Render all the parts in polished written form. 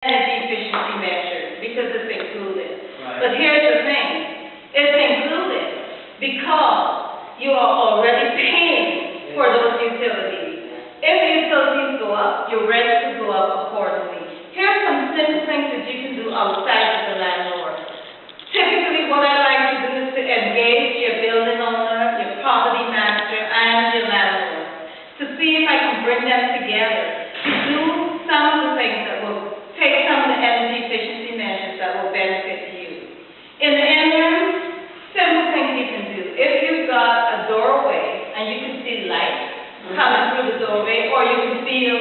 energy efficiency measures because it's included. Right. But here's the thing, it's included because you are already paying for those utilities. If the utilities go up, your rent will go up accordingly. Here's some simple things that you can do outside of the landlord. Typically, what I like to do is to engage your building owner, your property manager, and your landlord to see if I can bring them together to do some of the things that will take some of the energy efficiency measures that will benefit you. In the interim, simple things you can do. If you've got a doorway and you can see light coming through the doorway, or you can feel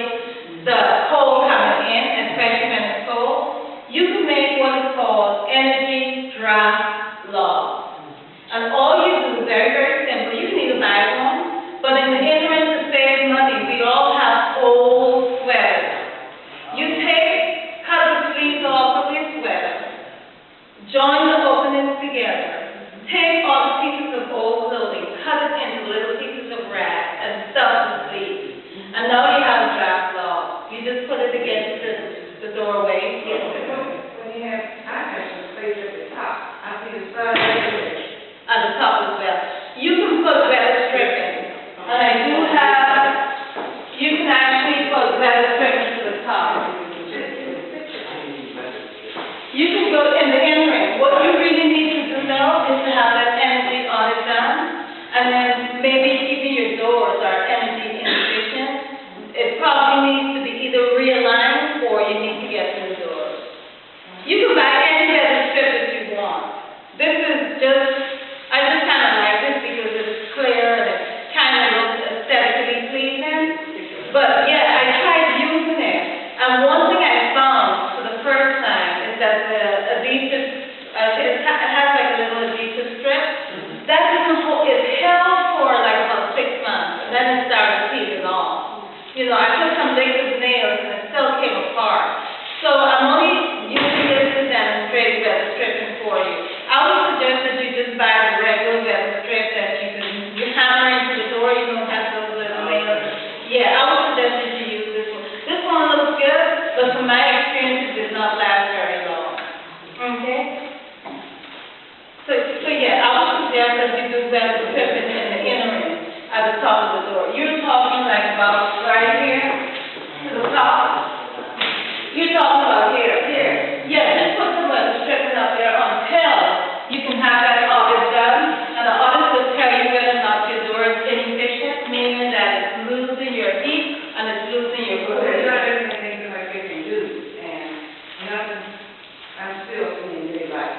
the cold coming in, especially when it's cold, you can make what is called energy draft law. And all you do, very, very simple, you can either buy one, but in the interim to save money, we all have old sweaters. You cut the sleeves off of your sweater, join the openings together, take all the pieces of old clothing, cut it into little pieces of rag, and stuff the sleeves. And now you have a draft law. You just put it against the doorway. When you have, I have some space at the top. I see the sun everywhere. At the top as well. You can put weather stripping. And I do have, you can actually put weather stripping to the top. You can go in the interim. What you really need to do now is to have that energy audit done, and then maybe even your doors are energy inefficient. It probably needs to be either realigned or you need to get new doors. You can buy any weather strip that you want. This is just, I just kind of like this because it's clear and it kind of looks aesthetically pleasing. But yeah, I tried using it, and one thing I found for the first time is that the adhesive, it has like a little adhesive strip. That doesn't hold, it held for like about 6 months, and then it started peeling off. You know, I put some liquid nails and it still came apart. So I'm only using this to demonstrate weather stripping for you. I would suggest that you just buy the regular weather strip that you hammer into the door, you don't have those little nails. Yeah, I would suggest that you use this one. This one looks good, but from my experience, it did not last very long. Okay? So yeah, I would suggest that you do weather stripping in the interim at the top of the door. You're talking like about right here to the top. You're talking about here. Yeah, just put the weather stripping up there until you can have that audit done. And the audit will tell you whether or not your door is inefficient, meaning that it's losing your heat and it's losing your Well, there's cooling. not everything like they can do, and nothing, I'm still seeing daylight.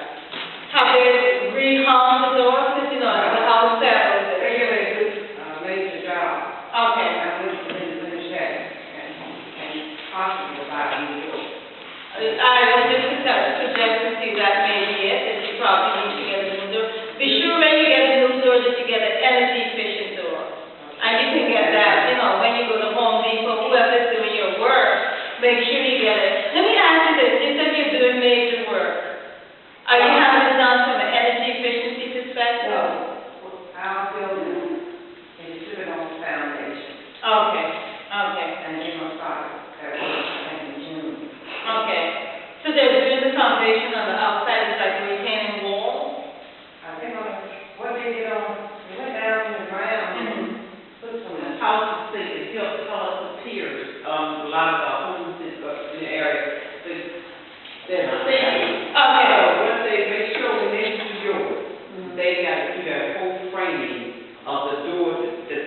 Have they rehung the door? Because you know, the house settles it. They get a good, major job. Okay. I wouldn't finish that, and possible about you. I would just suggest to see that maybe it, that you probably need to get a new door. Be sure when you get a new door that you get an energy efficient door. And you can get that, you know, when you go to Home Depot, whoever's doing your work, make sure you get it. Let me ask you this, you said you're doing major work. Are you having it done from an energy efficiency perspective? Our building is sitting on the foundation, Okay. and they're gonna start that work in June. Okay. So they're doing the foundation on the outside, it's like a retaining wall? I think what they did they went down in the ground and put some. The houses, they help tell us the tiers, a lot of the homes in the area, they're not there. Okay. So what they make sure when they do yours, they got to do that whole framing of the door, the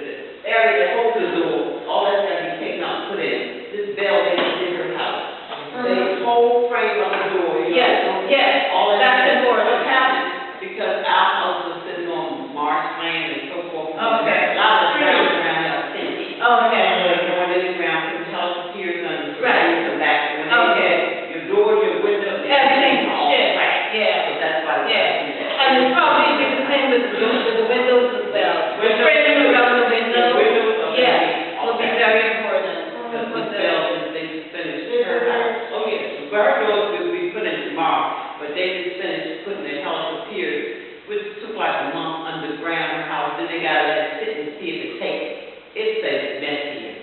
area that holds the door, all that's got to be taken out and put in. This building is in her house. The whole frame of the door, you know, Yes, all that's that. important. What's happening? Because our house is sitting on marshland and so forth. Okay. A lot of ground around there, city. Okay. Going in the ground, putting house tiers on, Right. come back. When they Okay. get your doors, your windows, Everything, all yeah, right. yeah. So that's why. Yeah, and it's probably the same with the windows as well. Windows. Framing around the window, The windows, okay. yeah, will be very important. The With the- buildings, they finished her house. Oh, yeah, her doors will be put in tomorrow, but they just finished putting their house up here, which took like a month underground her house, then they gotta let it sit and see if it takes. It's a mess here.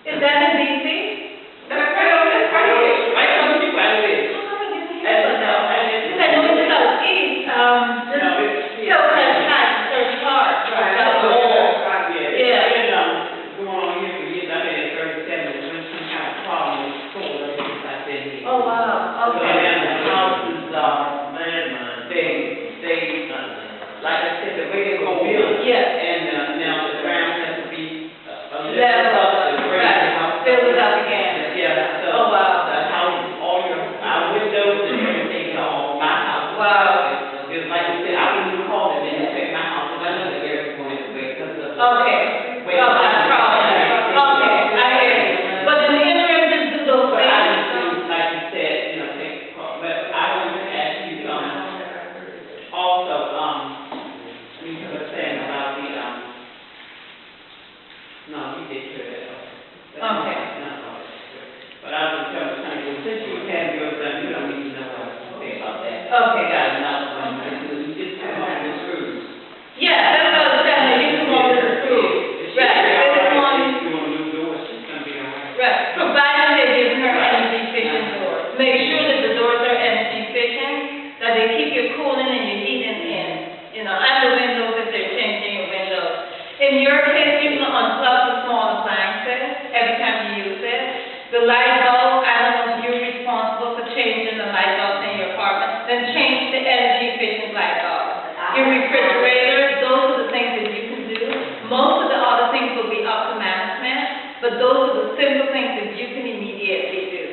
Is that in DC? That's right on the street, right on the Oh, wow, okay. And the houses, like I said, the way they go build. Yes. And, now the ground has to be, Level up, right, build it up again. Yeah, so. Oh, wow. The house, all our windows and everything are all my house. Wow. It's like you said, I wouldn't even call it and check my house, because I know the air is going away because of. Okay, well, that's problem. Okay, I hear you. But in the interim, just do those But I things. just do, like you said, take, but I wanted to ask you, also, you were saying about the, no, you did hear that. Okay. But I was telling you, since you had yours done, you don't need to know what to say about that. Okay. You got enough when you just come on the screws. Yeah, that's what I was saying, you can go to the school. Right, this one, You want to do doors, it's gonna be all right. right, provided they're giving her energy efficient doors. Make sure that the doors are energy efficient, that they keep your cooling and your heating in, and the windows if they're changing your windows. In your case, you can unplug the small appliances every time you use it. The light bulb, I don't know if you're responsible for changing the light bulbs in your apartment, then change the energy efficient light bulb. Your refrigerator, those are the things that you can do. Most of the other things will be up to management, but those are the simple things that you can immediately do.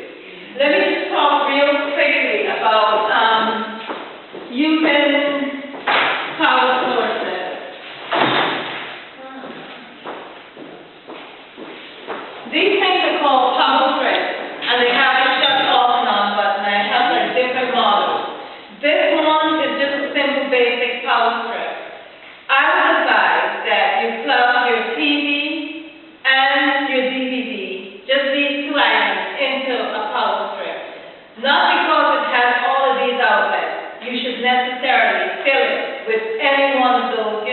Let me just talk real quickly about using power sources. These things are called power strips, and they have a shut off and on button, and it has a different model. This one is just a simple basic power strip. I would advise that you plug your TV and your DVD, just these two items, into a power strip. Not because it has all of these outlets, you should necessarily fill it with any one of those,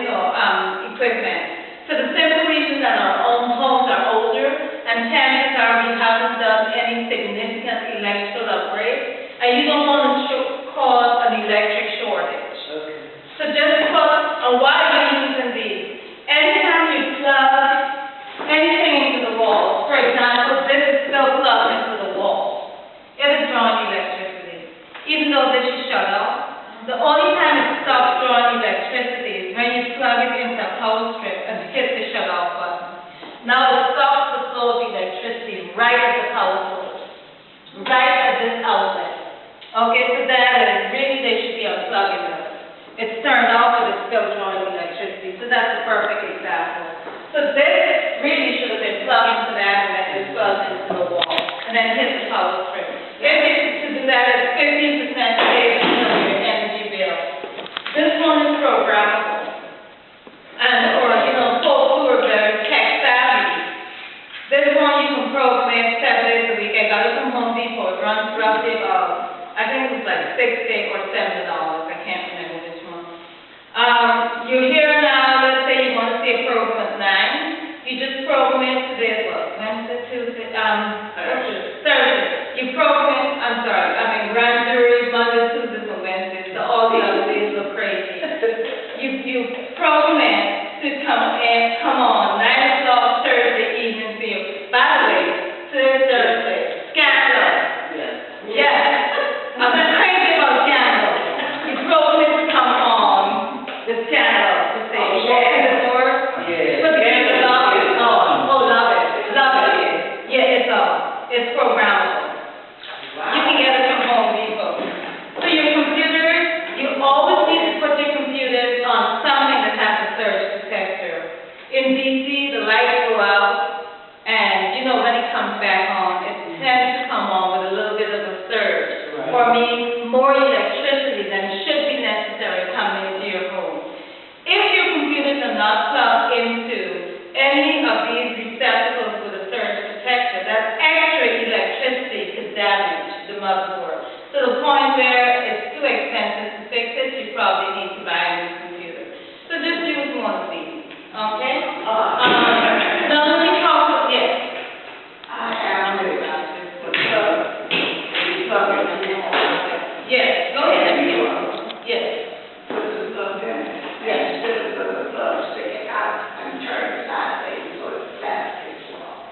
equipment. For the simple reason that our own homes are older, and chances are we haven't done any significant electrical upgrades, and you don't want to cause an electric shortage. Okay. So just because, why are you using these? Anytime you plug anything into the wall, for example, this is still plugged into the wall, it is drawing electricity. Even though this is shut off, the only time it stops drawing electricity is when you plug it into a power strip and hit the shut off button. Now it stops the flow of electricity right at the power source, right at this outlet. Okay, so that is really, they should be unplugging this. It's turned off, but it's still drawing electricity, so that's a perfect example. So this really should have been plugged into that, and then just plugged into the wall, and then hit the power strip. If it's to do that, it's 15% savings on your energy bill. This one is programmable. And, folks who are very tech savvy, this one you can program it 7 days a week. I got it from Home Depot. It runs roughly about, I think it was like $60 or $70. I can't remember which one. You're here now, let's say you want to see a program at 9. You just program it today, Wednesday, Tuesday, Thursday. You program it, grand jury, Monday, Tuesdays, and Wednesdays, so all the other days look crazy. You program it to come on 9 o'clock Thursday evening for you. By the way, Thursday, scandal. Yes. Yes. I'm crazy about scandal. You program it to come on the scandal to say, walk in the door. Yeah. Put the people love it. Love it. Love it. Yeah, it's on. It's programmable. You can get it from Home Depot. So your computers, you always need to put your computers on something that has a surge protector. In DC, the lights go out, and when it comes back on, it tends to come on with a little bit of a surge. Right. Or means more electricity than should be necessary coming into your home. If your computers are not plugged into any of these receptacles with a surge protector, that extra electricity could damage the motherboard. To the point where it's too expensive to fix it, you probably need to buy a new computer. So just use one of these, okay? Now let me talk about, yes. I have it. Yes, go ahead. Yes. Put the plug in. Yes. Instead of put the plug sticking out and turn it sideways so it's flat, it's off.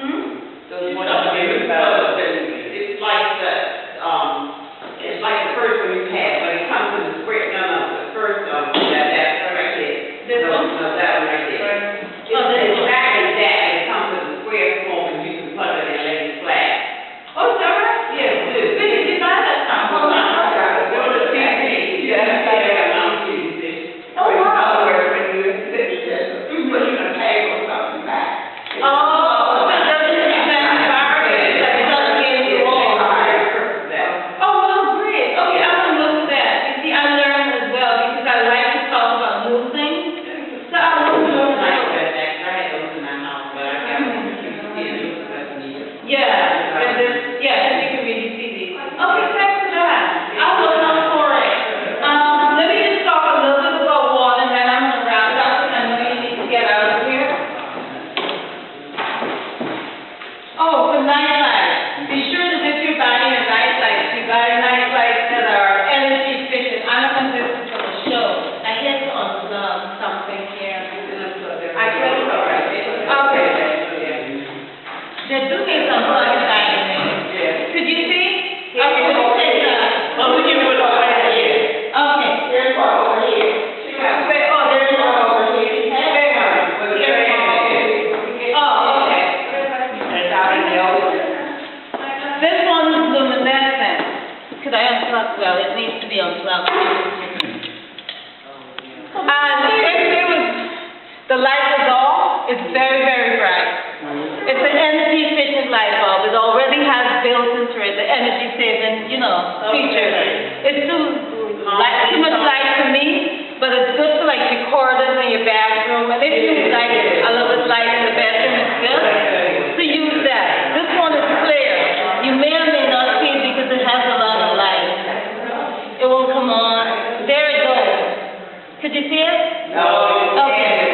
Hmm? So you want to be it's like because I unplugged, well, it needs to be unplugged. And the light is off, it's very, very bright. It's an energy efficient light bulb. It already has built into it the energy saving, features. It's too much light for me, but it's good for like your corridors in your bathroom. And if you like a little bit light in the bathroom, it's good. So use that. This one is clear. You may or may not see it because it has a lot of light. It will come on. There it goes. Could you see it? No. Okay.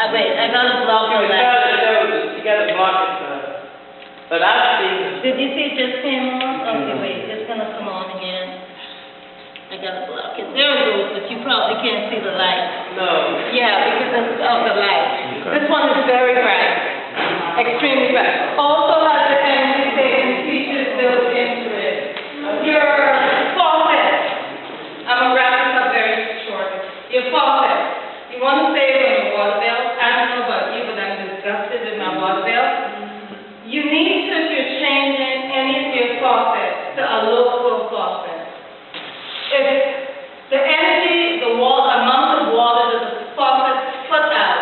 Wait, I got a block on that. You got a block it, but I see. Did you see it just came on? Okay, wait, it's gonna come on again. I gotta block it. There it goes, but you probably can't see the light. No. Yeah, because of the light. This one is very bright, extremely bright. Also has the energy saving features built into it. Your faucet. I'm gonna wrap this up very short. Your faucet. You want to save on your water bill. I don't know about you, but I'm disgusted with my water bill. You need to, if you're changing any of your faucets to a low flow faucet. If the energy, the amount of water that the faucets put out,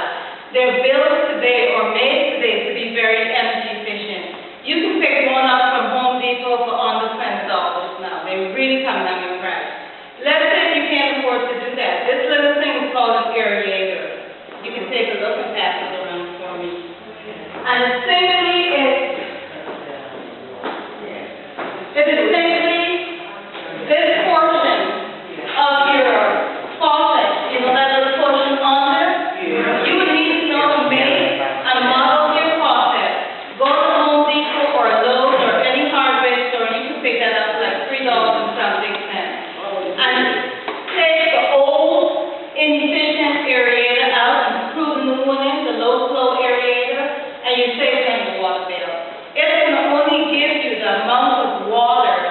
they're built today or made today to be very energy efficient. You can pick one up from Home Depot for under $20 now. They really come down in price. Let's say you can't afford to do that. This little thing is called an aerator. You can take a look and pass it around for me. And simply this portion of your faucet, that little portion under, you would need to know the make and model of your faucet. Go to Home Depot or Lowe's or any hardware store, and you can pick that up for like $3 and something cents. And take the old inefficient aerator out and screw the new one in, the low flow aerator, and you save on your water bill. It's going to only give you the amount of water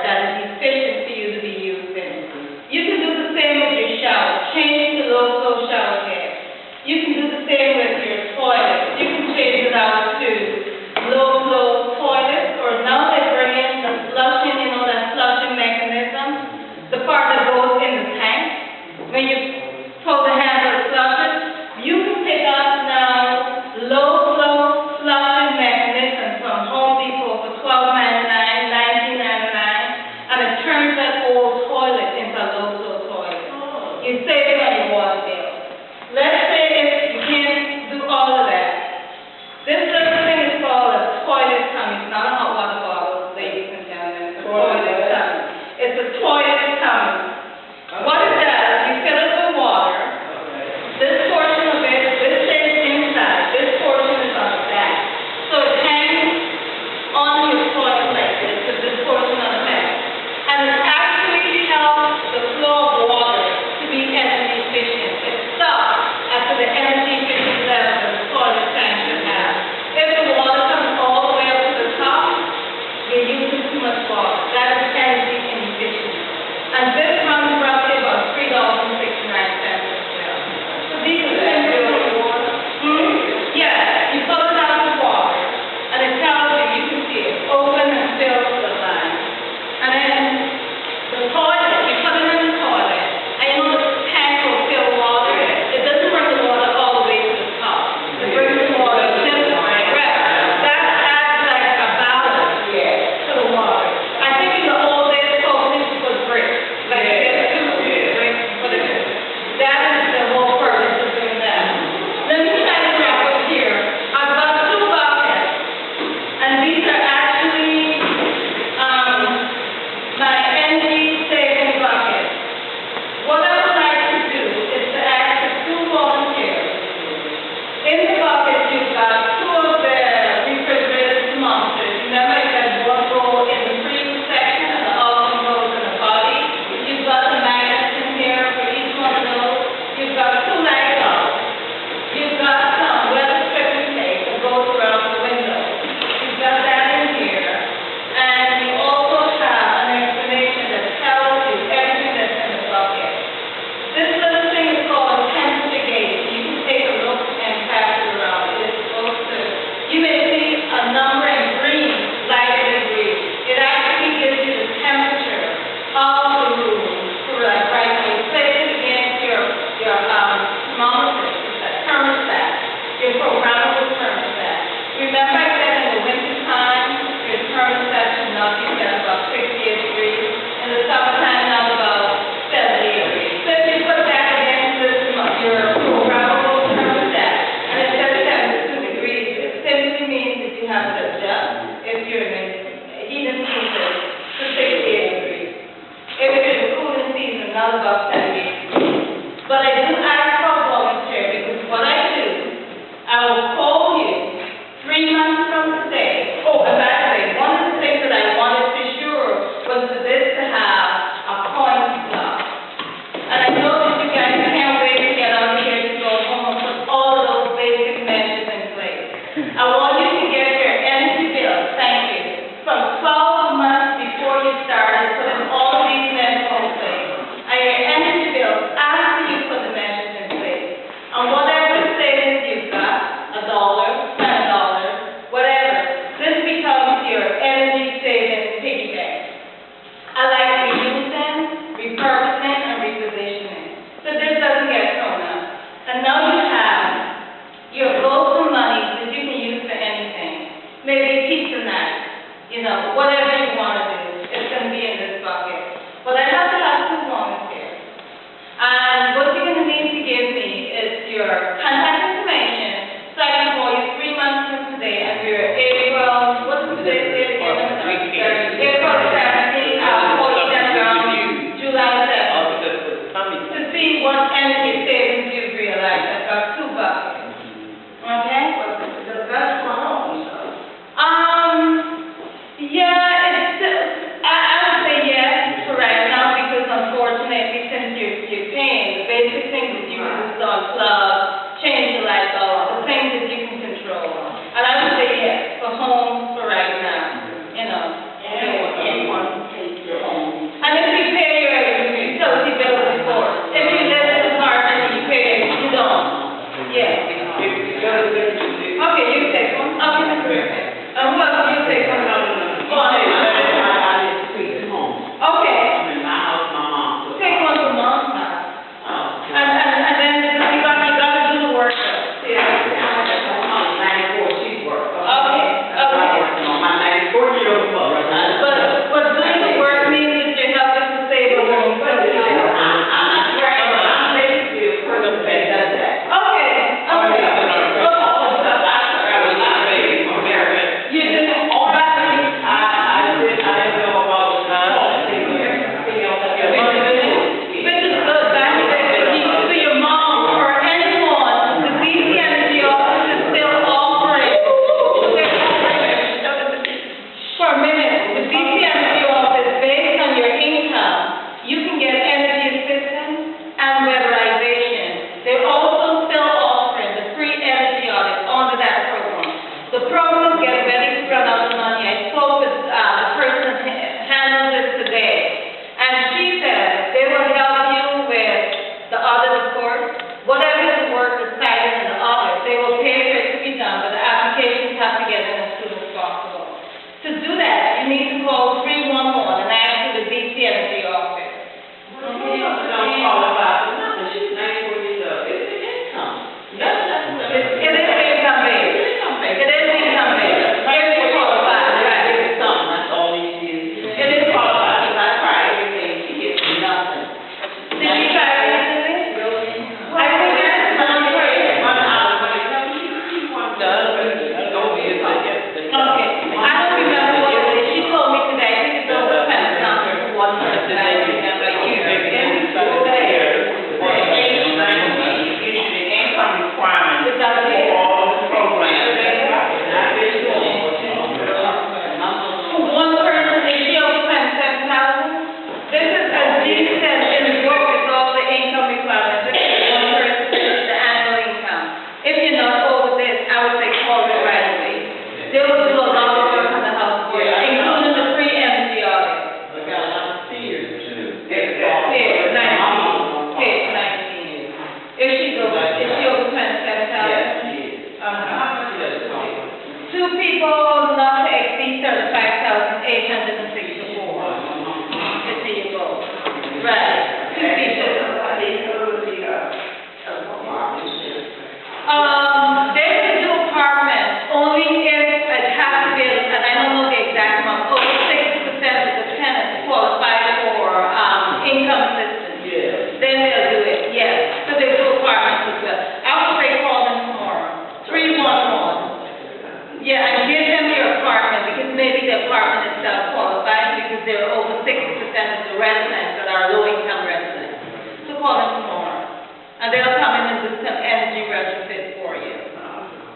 energy retrofit for you.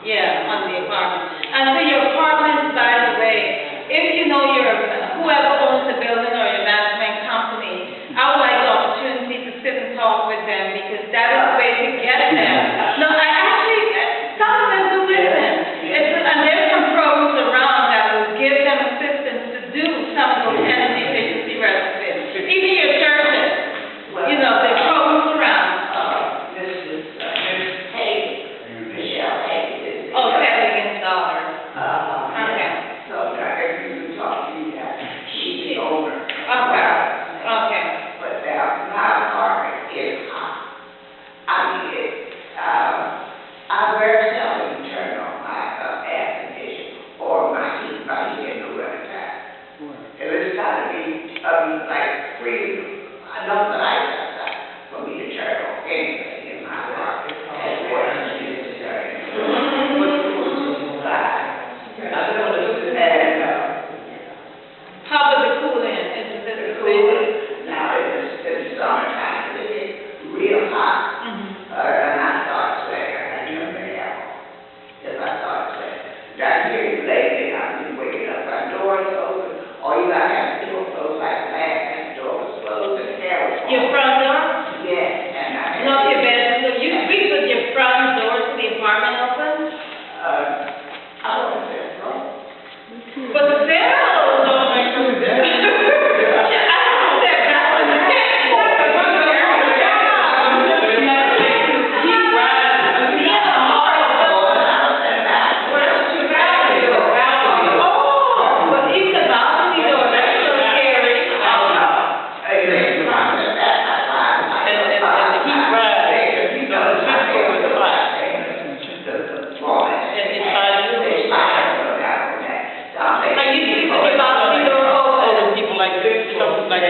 Yeah, on the apartment. And for your apartments, by the way, if you know whoever owns the building or your management company, I would like the opportunity to sit and talk with them because that is the way to get them. No, I actually, some of them do listen. And there's some programs around that will give them assistance to do some of those energy efficiency retrofits. Even your churches, there's programs around. This is, Michelle Hayes. Oh, Civic installers. Okay. So, if you talk to you, she's the owner. Okay. But my apartment is hot. I mean, I very seldom turn on my air conditioner or my heat in the winter time. If it's gotta be, like freezing, enough light outside for me to turn on anything in my apartment. That's what I'm necessary. How about the cooling? Is it the cooling? Now, it's summertime, it gets real hot. And I start sweating, I turn the air on. If I start sweating. Right here lately, I've been waking up, my door is open, or you gotta have the door closed like last time the door was closed and the air was on. Your front door? Yes, and I have. Not your bedroom. So you sleep with your front door to the apartment open? I don't know if it's wrong. But the cell don't make no sense. Like